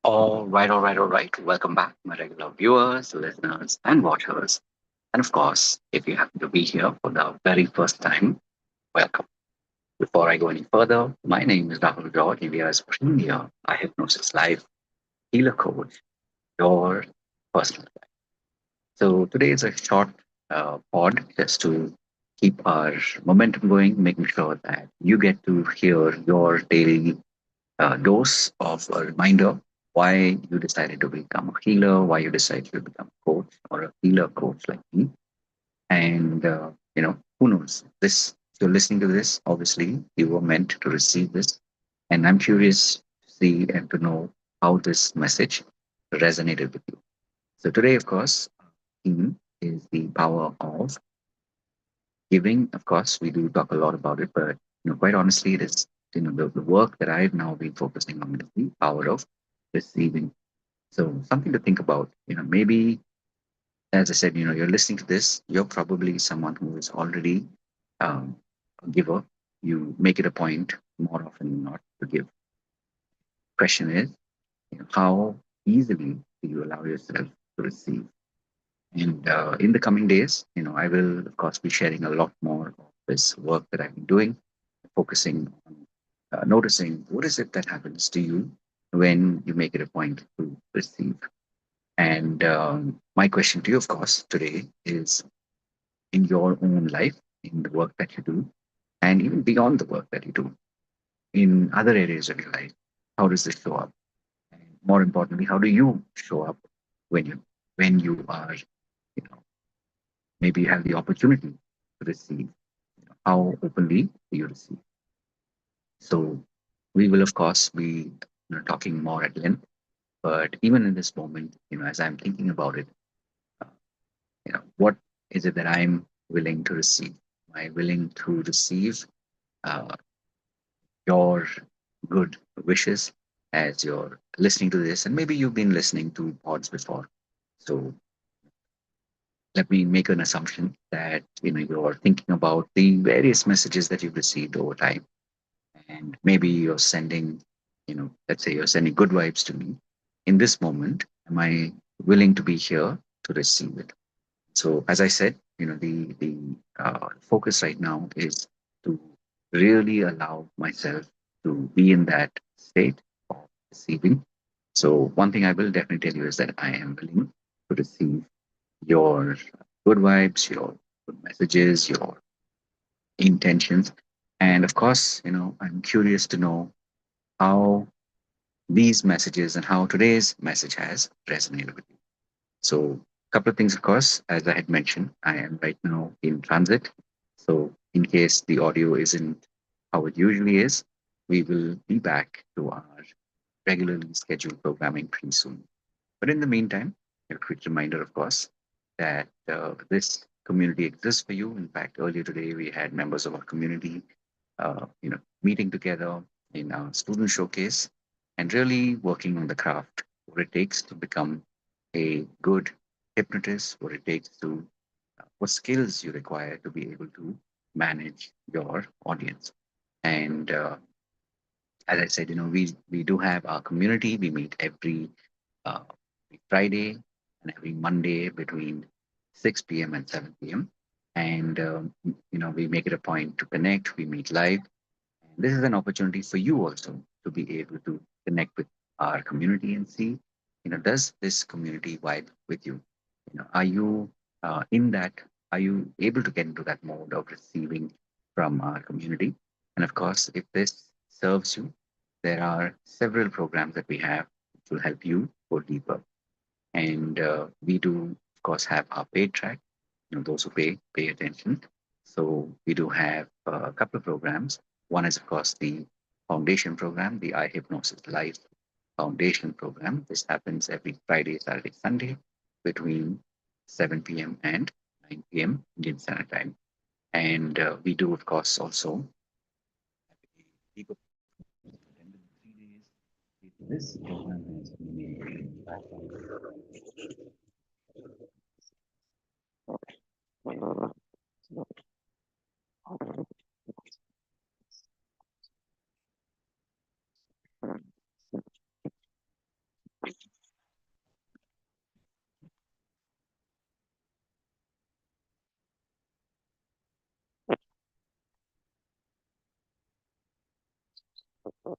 All right. Welcome back, my regular viewers, listeners, and watchers. And of course, if you happen to be here for the very first time, welcome. Before I go any further, my name is Rahul George, India's premier eye hypnosis life healer coach, your personal guide. So today is a short pod just to keep our momentum going, making sure that you get to hear your daily dose of a reminder why you decided to become a healer, why you decided to become a coach or a healer coach like me. And, who knows? If you're listening to this, obviously you were meant to receive this. And I'm curious to see and to know how this message resonated with you. So today, of course, theme is the power of giving. Of course, we do talk a lot about it, but quite honestly, it is the work that I've now been focusing on is the power of receiving. So something to think about. Maybe as I said, you're listening to this, you're probably someone who is already um, a giver. You make it a point more often than not to give. Question is, how easily do you allow yourself to receive? And in the coming days, I will, of course, be sharing a lot more of this work that I've been doing, focusing on noticing what is it that happens to you when you make it a point to receive. And my question to you, of course, today is in your own life, in the work that you do, and even beyond the work that you do, in other areas of your life, how does this show up? And more importantly, how do you show up when you are, you know, maybe you have the opportunity to receive? How openly do you receive? So we will, of course, be talking more at length. But even in this moment, as I'm thinking about it, uh, what is it that I'm willing to receive? Am I willing to receive uh, your good wishes as you're listening to this? And maybe you've been listening to pods before. So let me make an assumption that you're thinking about the various messages that you've received over time, and maybe you're sending, let's say you're sending good vibes to me. In this moment, am I willing to be here to receive it? So, as I said, the focus right now is to really allow myself to be in that state of receiving. So, one thing I will definitely tell you is that I am willing to receive your good vibes, your good messages, your intentions, and of course, I'm curious to know how these messages and how today's message has resonated with you. So, a couple of things, of course, as I had mentioned, I am right now in transit. So, in case the audio isn't how it usually is, we will be back to our regularly scheduled programming pretty soon. But in the meantime, a quick reminder, of course, that this community exists for you. In fact, earlier today, we had members of our community, meeting together in our student showcase and really working on the craft, what it takes to become a good hypnotist, what it takes to, what skills you require to be able to manage your audience. And as I said, we do have our community. We meet uh, every Friday and every Monday between 6 p.m. and 7 p.m. And we make it a point to connect. We meet live. And this is an opportunity for you also to be able to connect with our community and see, does this community vibe with you? Are you in that? Are you able to get into that mode of receiving from our community? And of course, if this serves you, there are several programs that we have which will help you go deeper. And we do, of course, have our paid track. Those who pay attention. So we do have a couple of programs. One is, of course, the foundation program, the eye hypnosis life foundation program. This happens every Friday, Saturday, Sunday between 7 p.m. and 9 p.m. Indian Standard Time. And we do, of course, also have a deeper program which is attended in 3 days. This program has been a platform Mhm.